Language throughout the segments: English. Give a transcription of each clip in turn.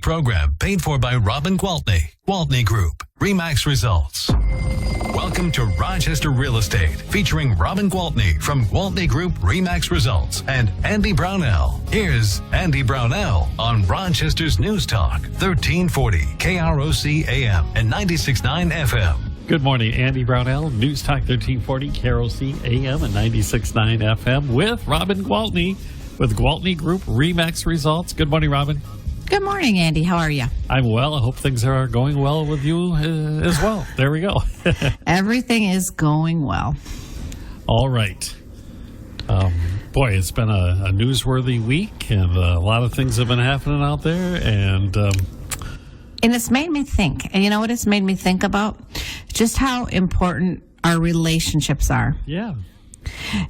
program paid for by Robin Gwaltney Group-RE Results. Welcome to Rochester Real Estate, featuring Robin Gwaltney from Gwaltney Group-RE Results and Andy Brownell. Here's Andy Brownell on Rochester's News Talk, 1340 KROC AM and 96.9 FM. Good morning, Andy Brownell, News Talk 1340 KROC AM and 96.9 FM with Robin Gwaltney with Gwaltney Group-RE Results. Good morning, Robin. Good morning, Andy. How are you? I'm well. I hope things are going well with you as well. There we go. Everything is going well. All right. Boy, it's been a newsworthy week, and a lot of things have been happening out there, and it's made me think. And you know what it's made me think about? Just how important our relationships are. Yeah.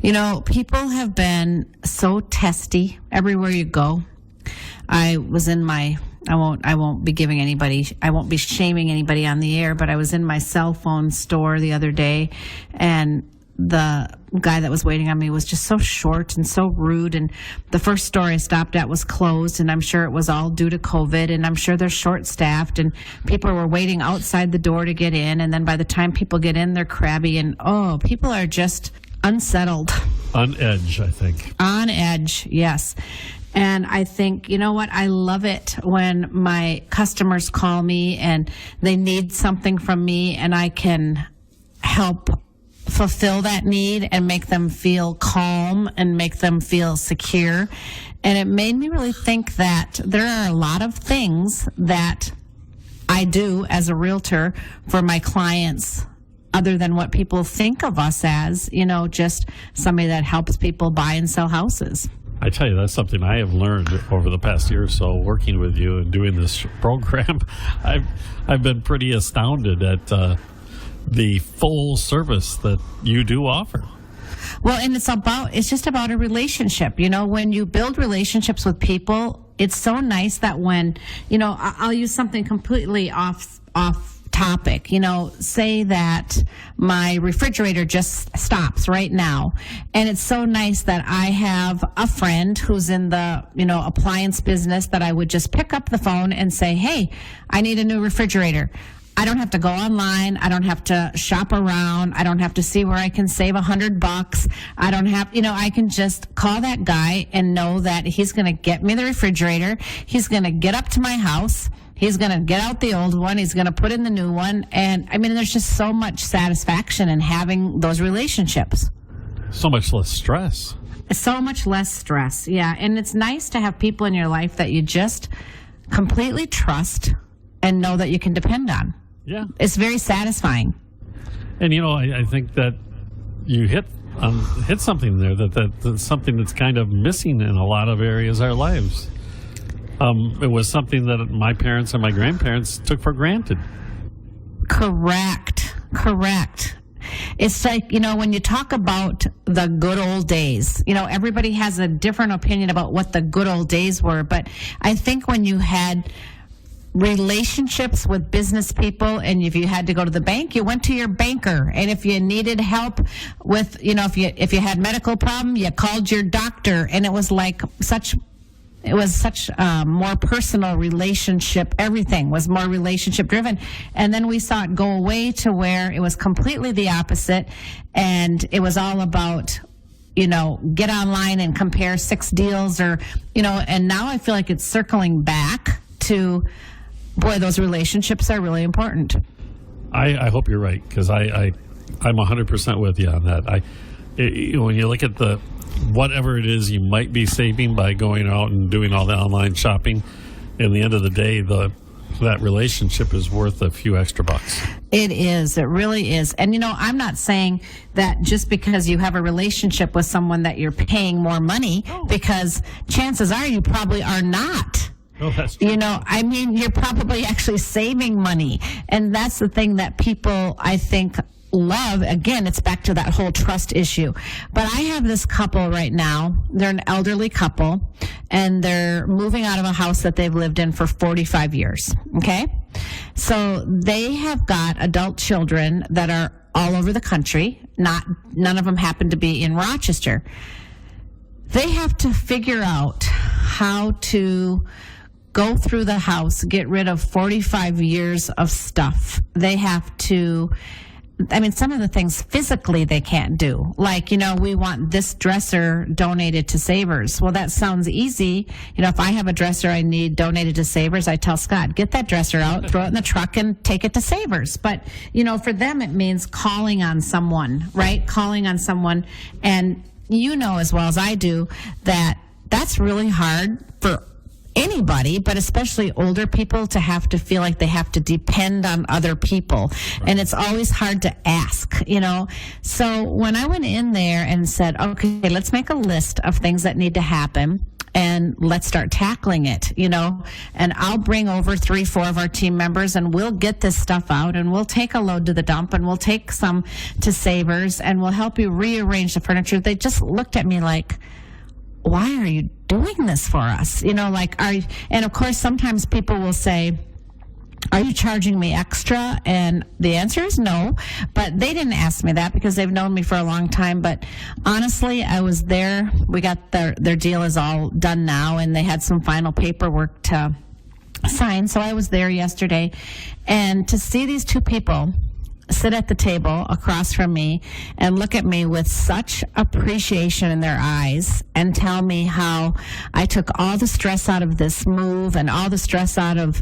You know, people have been so testy everywhere you go. I was in my, I won't be shaming anybody on the air, but I was in my cell phone store the other day, and the guy that was waiting on me was just so short and so rude, and the first store I stopped at was closed, and I'm sure it was all due to COVID, and I'm sure they're short-staffed, and people were waiting outside the door to get in, and then by the time people get in, they're crabby, and people are just unsettled. On edge, I think. On edge, yes. And I think, you know what, I love it when my customers call me and they need something from me, and I can help fulfill that need and make them feel calm and make them feel secure. And it made me really think that there are a lot of things that I do as a realtor for my clients other than what people think of us as, just somebody that helps people buy and sell houses. I tell you, that's something I have learned over the past year or so working with you and doing this program. I've been pretty astounded at the full service that you do offer. Well, and it's just about a relationship. When you build relationships with people, it's so nice that when, I'll use something completely off topic. Say that my refrigerator just stops right now, and it's so nice that I have a friend who's in the appliance business that I would just pick up the phone and say, hey, I need a new refrigerator. I don't have to go online. I don't have to shop around. I don't have to see where I can save $100. I don't have, I can just call that guy and know that he's going to get me the refrigerator. He's going to get up to my house. He's going to get out the old one. He's going to put in the new one. And there's just so much satisfaction in having those relationships. So much less stress. So much less stress. Yeah. And it's nice to have people in your life that you just completely trust and know that you can depend on. Yeah. It's very satisfying. And, I think that you hit something there, that's something that's kind of missing in a lot of areas of our lives. It was something that my parents and my grandparents took for granted. Correct. It's like, when you talk about the good old days, everybody has a different opinion about what the good old days were. But I think when you had relationships with business people, and if you had to go to the bank, you went to your banker, and if you needed help with, if you had medical problem, you called your doctor, and it was such more personal relationship. Everything was more relationship driven. And then we saw it go away to where it was completely the opposite. And it was all about, get online and compare 6 deals and now I feel like it's circling back to, boy, those relationships are really important. I hope you're right, because I'm 100% with you on that. When you look at whatever it is you might be saving by going out and doing all the online shopping, in the end of the day, that relationship is worth a few extra bucks. It is. It really is. And, I'm not saying that just because you have a relationship with someone that you're paying more money, because chances are you probably are not. Oh, that's true. You're probably actually saving money. And that's the thing that people, I think, love. Again, it's back to that whole trust issue. But I have this couple right now. They're an elderly couple, and they're moving out of a house that they've lived in for 45 years. Okay? So they have got adult children that are all over the country. None of them happen to be in Rochester. They have to figure out how to go through the house, get rid of 45 years of stuff. They have to, some of the things physically they can't do. Like, we want this dresser donated to Savers. Well, that sounds easy. If I have a dresser I need donated to Savers, I tell Scott, get that dresser out, throw it in the truck, and take it to Savers. But, for them, it means calling on someone, right? Calling on someone. And as well as I do that that's really hard for anybody, but especially older people, to have to feel like they have to depend on other people. And it's always hard to ask, So when I went in there and said, okay, let's make a list of things that need to happen and let's start tackling it, and I'll bring over 3-4 of our team members and we'll get this stuff out and we'll take a load to the dump and we'll take some to Savers and we'll help you rearrange the furniture. They just looked at me like, why are you doing this for us? And of course, sometimes people will say, are you charging me extra? And the answer is no, but they didn't ask me that because they've known me for a long time. But honestly, I was there. We got their deal is all done now, and they had some final paperwork to sign. So I was there yesterday, and to see these two people sit at the table across from me and look at me with such appreciation in their eyes and tell me how I took all the stress out of this move and all the stress out of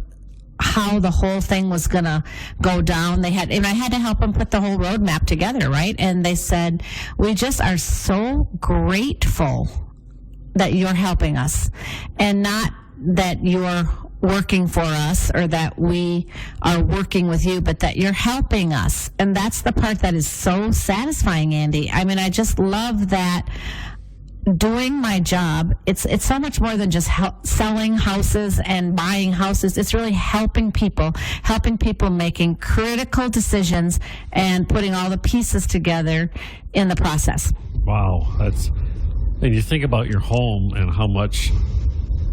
how the whole thing was going to go down. I had to help them put the whole roadmap together, right? And they said, we just are so grateful that you're helping us, and not that you're working for us or that we are working with you, but that you're helping us. And that's the part that is so satisfying, Andy. I just love that. Doing my job, it's so much more than just selling houses and buying houses. It's really helping people making critical decisions and putting all the pieces together in the process. Wow. And you think about your home and how much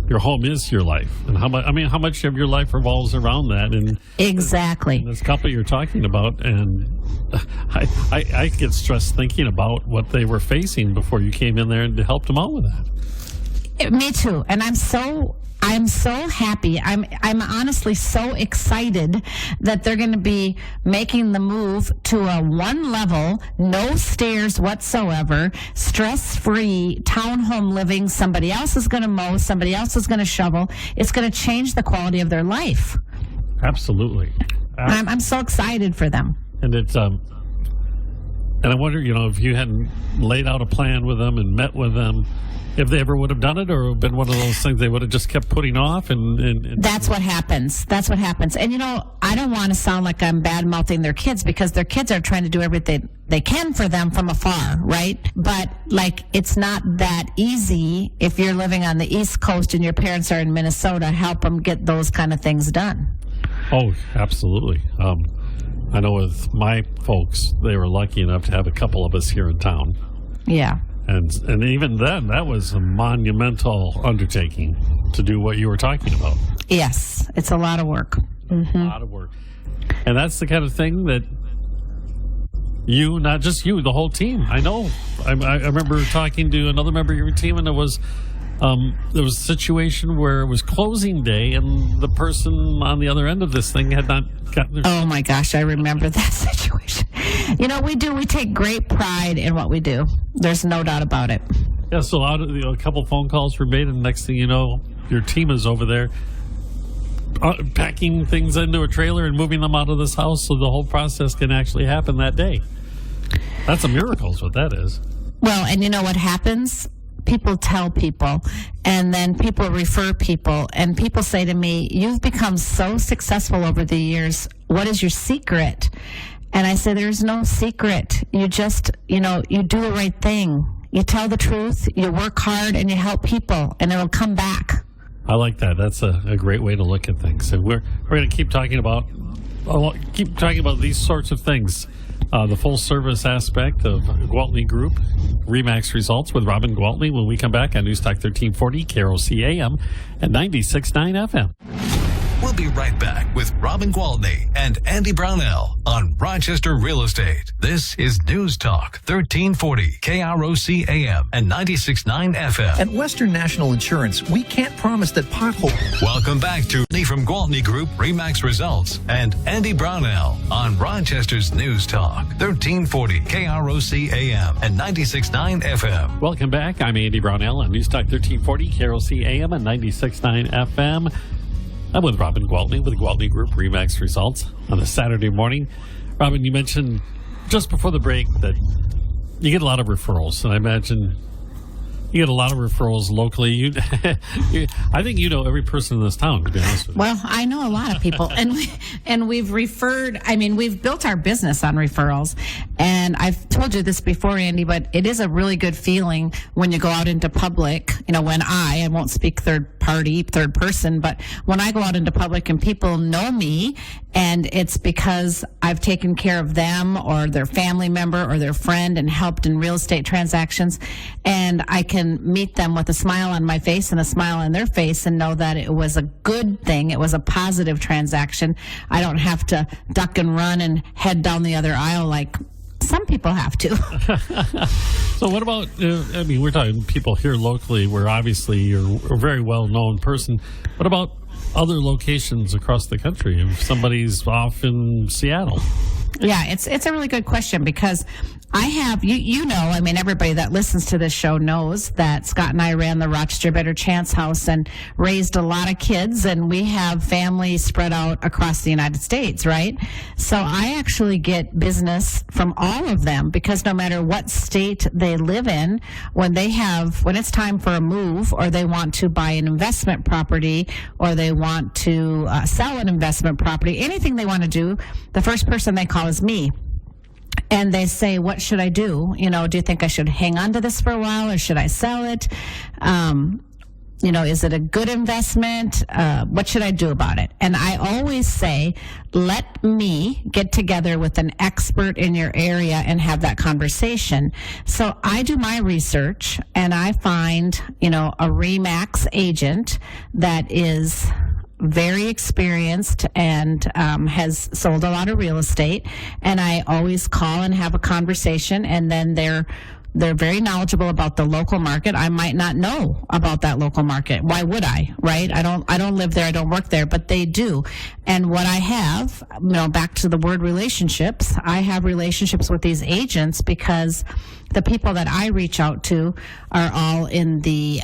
your home is your life, and how much of your life revolves around that. And exactly. And this couple you're talking about, and I get stressed thinking about what they were facing before you came in there and helped them out with that. Me too. And I'm so happy. I'm honestly so excited that they're going to be making the move to a one level, no stairs whatsoever, stress-free townhome living. Somebody else is going to mow, somebody else is going to shovel. It's going to change the quality of their life. Absolutely. I'm so excited for them. And it's and I wonder, if you hadn't laid out a plan with them and met with them, if they ever would have done it, or been one of those things they would have just kept putting off. And that's what happens. That's what happens. And I don't want to sound like I'm bad-mouthing their kids, because their kids are trying to do everything they can for them from afar, right? But it's not that easy if you're living on the East Coast and your parents are in Minnesota. Help them get those kind of things done. Oh, absolutely. I know with my folks, they were lucky enough to have a couple of us here in town. Yeah. And even then, that was a monumental undertaking to do what you were talking about. Yes, it's a lot of work. Mm-hmm. A lot of work. And that's the kind of thing that you, not just you, the whole team. I know. I remember talking to another member of your team, and there was a situation where it was closing day, and the person on the other end of this thing had not gotten their... Oh, my gosh, I remember that situation. We take great pride in what we do. There's no doubt about it. Yeah, so a couple phone calls were made, and next thing you know, your team is over there packing things into a trailer and moving them out of this house so the whole process can actually happen that day. That's a miracle is what that is. Well, and you know what happens? People tell people, and then people refer people, and people say to me, you've become so successful over the years. What is your secret? And I say, there's no secret. You just, you do the right thing. You tell the truth, you work hard, and you help people, and it'll come back. I like that. That's a great way to look at things. And we're going to keep talking about these sorts of things. The full service aspect of Gwaltney Group, RE/MAX results with Robin Gwaltney when we come back on News Talk 1340, KROC AM, and 96.9 FM. We'll be be right back with Robin Gwaltney and Andy Brownell on Rochester Real Estate. This is News Talk 1340 KROC AM and 96.9 FM. At Western National Insurance, we can't promise that potholes. Welcome back to Lee from Gwaltney Group Remax Results and Andy Brownell on Rochester's News Talk 1340 KROC AM and 96.9 FM. Welcome back. I'm Andy Brownell on News Talk 1340 KROC AM and 96.9 FM. I'm with Robin Gwaltney with the Gwaltney Group Remax Results on a Saturday morning. Robin, you mentioned just before the break that you get a lot of referrals, and I imagine you get a lot of referrals locally. I think you know every person in this town, to be honest with you. Well, I know a lot of people, and we've referred. I mean, we've built our business on referrals, and I've told you this before, Andy, but it is a really good feeling when you go out into public. You know, when I won't speak third person, but when I go out into public and people know me, and it's because I've taken care of them or their family member or their friend and helped in real estate transactions, and I can meet them with a smile on my face and a smile on their face and know that it was a good thing. It was a positive transaction. I don't have to duck and run and head down the other aisle like some people have to. So what about, I mean, we're talking people here locally where obviously you're a very well-known person. What about other locations across the country? If somebody's off in Seattle? Yeah, it's a really good question because I have, you know, I mean, everybody that listens to this show knows that Scott and I ran the Rochester Better Chance House and raised a lot of kids, and we have families spread out across the United States, right? So I actually get business from all of them because no matter what state they live in, when it's time for a move or they want to buy an investment property or they want to sell an investment property, anything they want to do, the first person they call is me. And they say, what should I do? You know, do you think I should hang on to this for a while or should I sell it? You know, is it a good investment? What should I do about it? And I always say, let me get together with an expert in your area and have that conversation. So I do my research and I find, you know, a RE/MAX agent that is very experienced and has sold a lot of real estate, and I always call and have a conversation, and then they're very knowledgeable about the local market. I might not know about that local market. Why would I, right? I don't live there, I don't work there, but they do. And what I have, you know, back to the word relationships, I have relationships with these agents because the people that I reach out to are all in the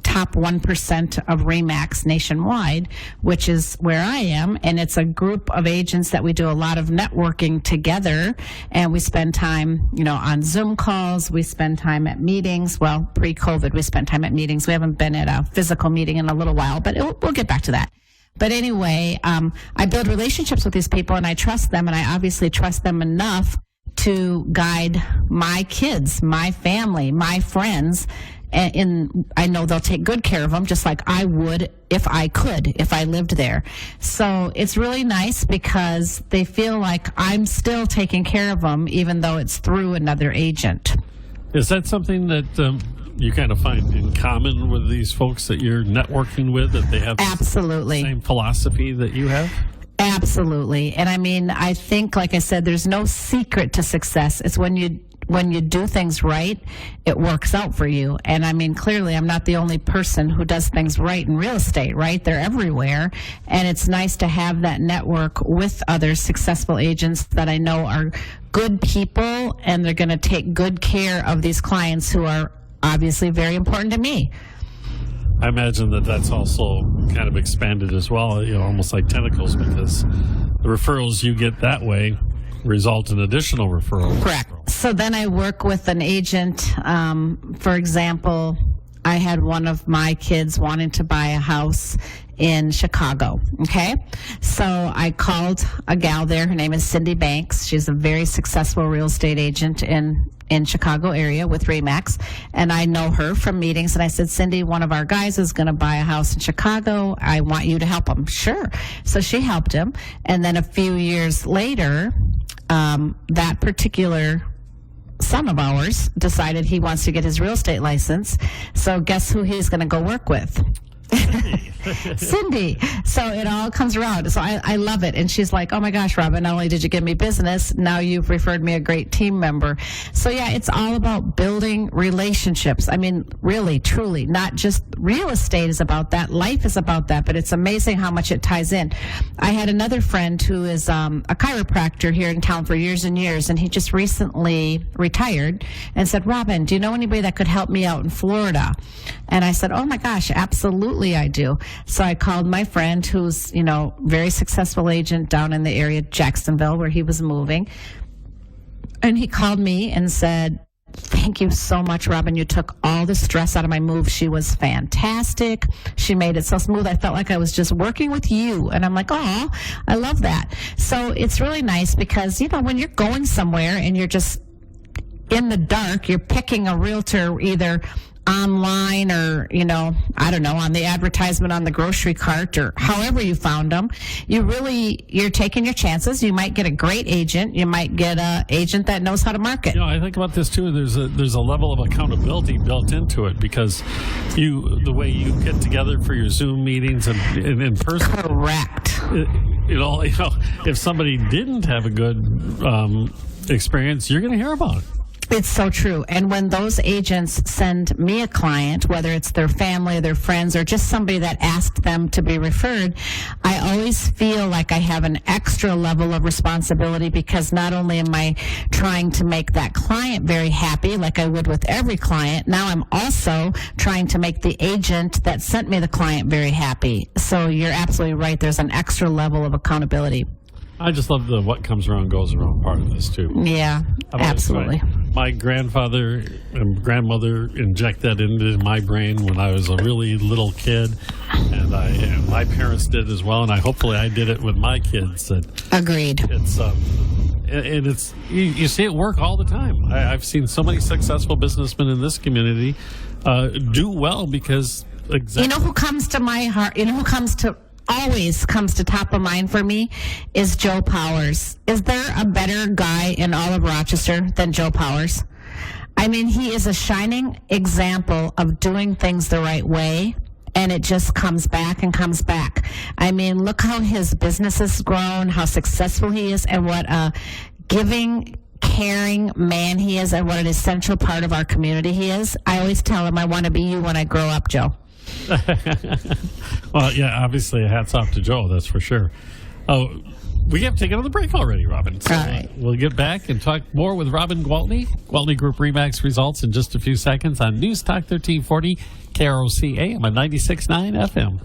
top 1% of RE/MAX nationwide, which is where I am. And it's a group of agents that we do a lot of networking together. And we spend time, you know, on Zoom calls. We spend time at meetings. Well, pre-COVID, we spent time at meetings. We haven't been at a physical meeting in a little while, but we'll get back to that. But anyway, I build relationships with these people and I trust them, and I obviously trust them enough to guide my kids, my family, my friends, and I know they'll take good care of them just like I would if I lived there. So it's really nice because they feel like I'm still taking care of them even though it's through another agent. Is that something that you kind of find in common with these folks that you're networking with, that they have Absolutely. The same philosophy that you have? Absolutely. And I mean, I think, like I said, there's no secret to success. It's when you do things right, it works out for you. And I mean, clearly, I'm not the only person who does things right in real estate, right? They're everywhere. And it's nice to have that network with other successful agents that I know are good people, and they're going to take good care of these clients who are obviously very important to me. I imagine that that's also kind of expanded as well, you know, almost like tentacles, because the referrals you get that way result in additional referrals. Correct. So then I work with an agent. For example, I had one of my kids wanting to buy a house in Chicago. Okay. So I called a gal there. Her name is Cindy Banks. She's a very successful real estate agent in Chicago area with RE/MAX. And I know her from meetings. And I said, Cindy, one of our guys is going to buy a house in Chicago. I want you to help him. Sure. So she helped him. And then a few years later, that particular son of ours decided he wants to get his real estate license. So guess who he's going to go work with? Cindy. So it all comes around. So I love it. And she's like, oh my gosh, Robin, not only did you give me business, now you've referred me a great team member. So yeah, it's all about building relationships. I mean, really, truly, not just real estate is about that. Life is about that, but it's amazing how much it ties in. I had another friend who is a chiropractor here in town for years and years, and he just recently retired and said, Robin, do you know anybody that could help me out in Florida? And I said, oh my gosh, absolutely I do. So I called my friend who's, very successful agent down in the area, Jacksonville, where he was moving. And he called me and said, thank you so much, Robin. You took all the stress out of my move. She was fantastic. She made it so smooth. I felt like I was just working with you. And I'm like, oh, I love that. So it's really nice because, when you're going somewhere and you're just in the dark, you're picking a realtor either online or, I don't know, on the advertisement on the grocery cart or however you found them. You're taking your chances. You might get a great agent. You might get an agent that knows how to market. I think about this too. There's a level of accountability built into it because the way you get together for your Zoom meetings and in person. Correct. If somebody didn't have a good experience, you're going to hear about it. It's so true. And when those agents send me a client, whether it's their family, their friends, or just somebody that asked them to be referred, I always feel like I have an extra level of responsibility because not only am I trying to make that client very happy, like I would with every client, now I'm also trying to make the agent that sent me the client very happy. So you're absolutely right. There's an extra level of accountability. I just love the what comes around goes around part of this, too. Yeah, absolutely. My grandfather and grandmother inject that into my brain when I was a really little kid, and my parents did as well, and hopefully I did it with my kids. Agreed. It's you see it work all the time. I've seen so many successful businessmen in this community do well because exactly. You know who comes to my heart? Always comes to top of mind for me is Joe Powers. Is there a better guy in all of Rochester than Joe Powers? I mean, he is a shining example of doing things the right way, and it just comes back and comes back. I mean, look how his business has grown, how successful he is, and what a giving, caring man he is, and what an essential part of our community he is. I always tell him I want to be you when I grow up, Joe. Well, yeah, obviously, hats off to Joe, that's for sure. Oh, we have taken on the break already, Robin. So, all right. We'll get back and talk more with Robin Gwaltney. Gwaltney Group-RE results in just a few seconds on News Talk 1340, KROC AM and 96.9 FM.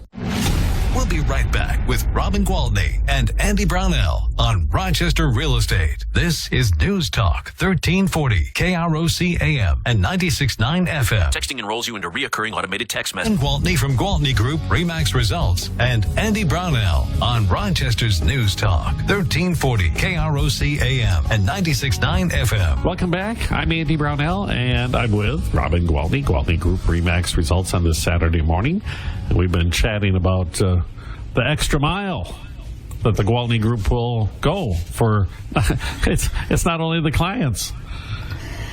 We'll be right back with Robin Gwaltney and Andy Brownell on Rochester Real Estate. This is News Talk 1340, KROC AM and 96.9 FM. Texting enrolls you into reoccurring automated text messages. And Gwaltney from Gwaltney Group-RE results and Andy Brownell on Rochester's News Talk 1340, KROC AM and 96.9 FM. Welcome back. I'm Andy Brownell, and I'm with Robin Gwaltney, Gwaltney Group-RE results on this Saturday morning. And we've been chatting about the extra mile that the Gwaltney Group will go for. It's not only the clients;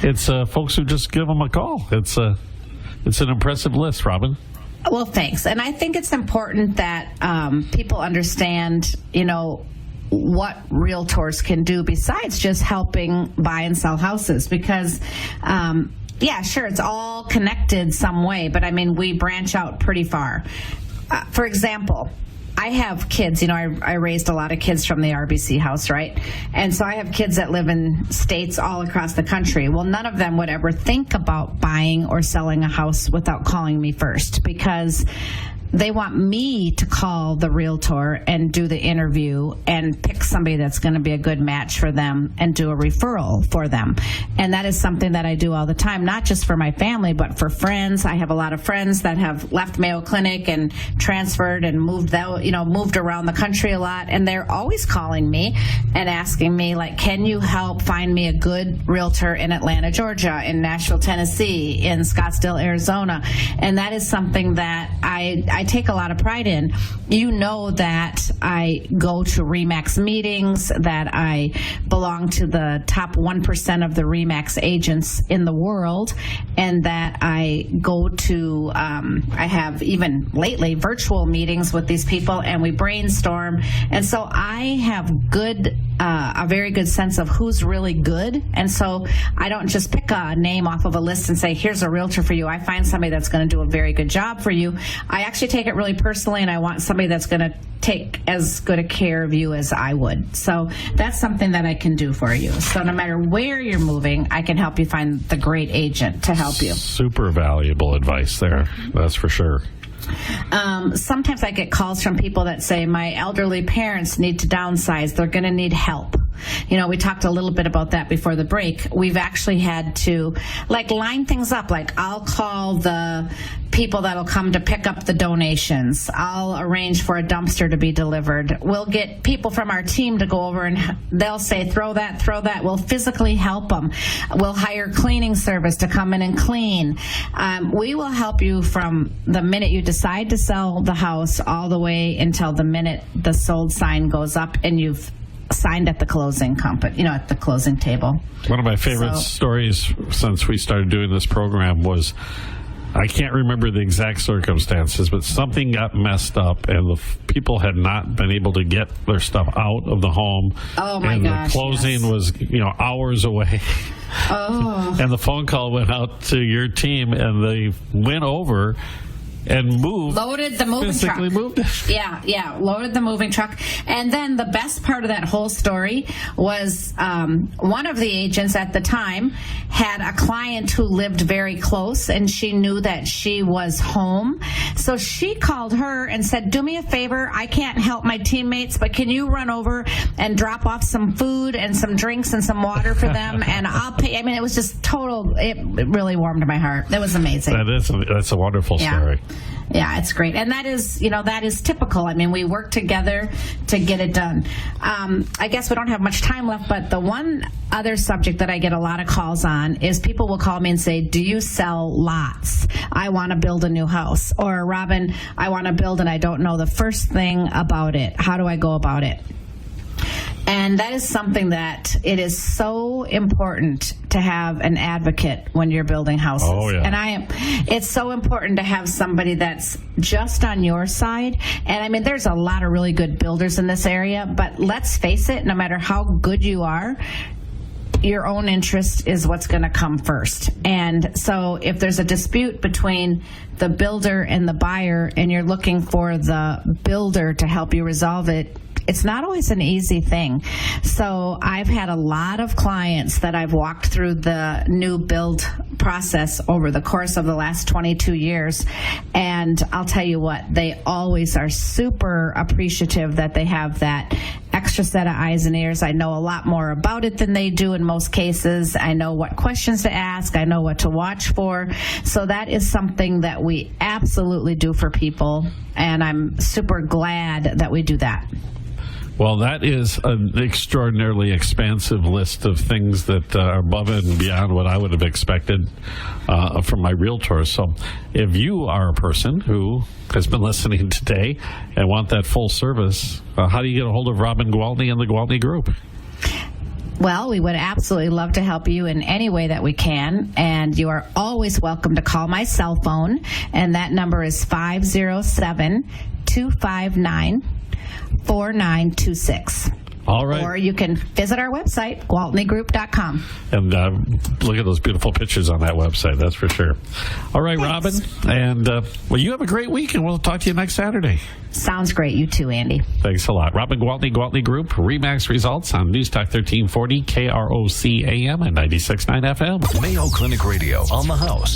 it's folks who just give them a call. It's an impressive list, Robin. Well, thanks, and I think it's important that people understand, what realtors can do besides just helping buy and sell houses, because. Yeah, sure, it's all connected some way, but I mean, we branch out pretty far. For example, I have kids, I raised a lot of kids from the RBC house, right? And so I have kids that live in states all across the country. Well, none of them would ever think about buying or selling a house without calling me first, because they want me to call the realtor and do the interview and pick somebody that's going to be a good match for them and do a referral for them. And that is something that I do all the time, not just for my family, but for friends. I have a lot of friends that have left Mayo Clinic and transferred and moved around the country a lot. And they're always calling me and asking me, like, can you help find me a good realtor in Atlanta, Georgia, in Nashville, Tennessee, in Scottsdale, Arizona? And that is something that I I take a lot of pride in. You know that I go to RE/MAX meetings, that I belong to the top 1% of the RE/MAX agents in the world, and that I go to, I have even lately virtual meetings with these people, and we brainstorm. And so I have a very good sense of who's really good. And so I don't just pick a name off of a list and say, here's a realtor for you. I find somebody that's going to do a very good job for you. I actually take it really personally, and I want somebody that's going to take as good a care of you as I would. So that's something that I can do for you. So no matter where you're moving, I can help you find the great agent to help you. Super valuable advice there. That's for sure. Sometimes I get calls from people that say, my elderly parents need to downsize. They're going to need help. You know, we talked a little bit about that before the break. We've actually had to, line things up. I'll call the people that'll come to pick up the donations. I'll arrange for a dumpster to be delivered. We'll get people from our team to go over, and they'll say, throw that. We'll physically help them. We'll hire cleaning service to come in and clean. We will help you from the minute you decide to sell the house all the way until the minute the sold sign goes up and you've signed at the closing at the closing table. One of my favorite stories since we started doing this program was, I can't remember the exact circumstances, but something got messed up, and the people had not been able to get their stuff out of the home. Oh my gosh! And the closing was, hours away. Oh. And the phone call went out to your team, and they went over and loaded the moving truck. Moved it. Yeah, loaded the moving truck. And then the best part of that whole story was one of the agents at the time had a client who lived very close, and she knew that she was home. So she called her and said, do me a favor, I can't help my teammates, but can you run over and drop off some food and some drinks and some water for them, and I'll pay. I mean, it was just it really warmed my heart. That was amazing. That's a wonderful story. Yeah, it's great. And that is typical. I mean, we work together to get it done. I guess we don't have much time left, but the one other subject that I get a lot of calls on is people will call me and say, do you sell lots? I want to build a new house. Or, Robin, I want to build and I don't know the first thing about it. How do I go about it? And that is something that it is so important to have an advocate when you're building houses. Oh, yeah. And it's so important to have somebody that's just on your side. And I mean, there's a lot of really good builders in this area, but let's face it, no matter how good you are, your own interest is what's going to come first. And so if there's a dispute between the builder and the buyer, and you're looking for the builder to help you resolve it, it's not always an easy thing. So I've had a lot of clients that I've walked through the new build process over the course of the last 22 years. And I'll tell you what, they always are super appreciative that they have that extra set of eyes and ears. I know a lot more about it than they do in most cases. I know what questions to ask. I know what to watch for. So that is something that we absolutely do for people. And I'm super glad that we do that. Well, that is an extraordinarily expansive list of things that are above and beyond what I would have expected from my realtor. So if you are a person who has been listening today and want that full service, how do you get a hold of Robin Gwaltney and the Gwaltney Group? Well, we would absolutely love to help you in any way that we can, and you are always welcome to call my cell phone, and that number is 507-259-4926. All right. Or you can visit our website, GwaltneyGroup.com. And look at those beautiful pictures on that website, that's for sure. All right, Thanks. Robin. And, well, you have a great week, and we'll talk to you next Saturday. Sounds great. You too, Andy. Thanks a lot. Robin Gwaltney, Gwaltney Group, RE/MAX results on News Talk 1340, KROC AM and 96.9 FM. Mayo Clinic Radio on the house.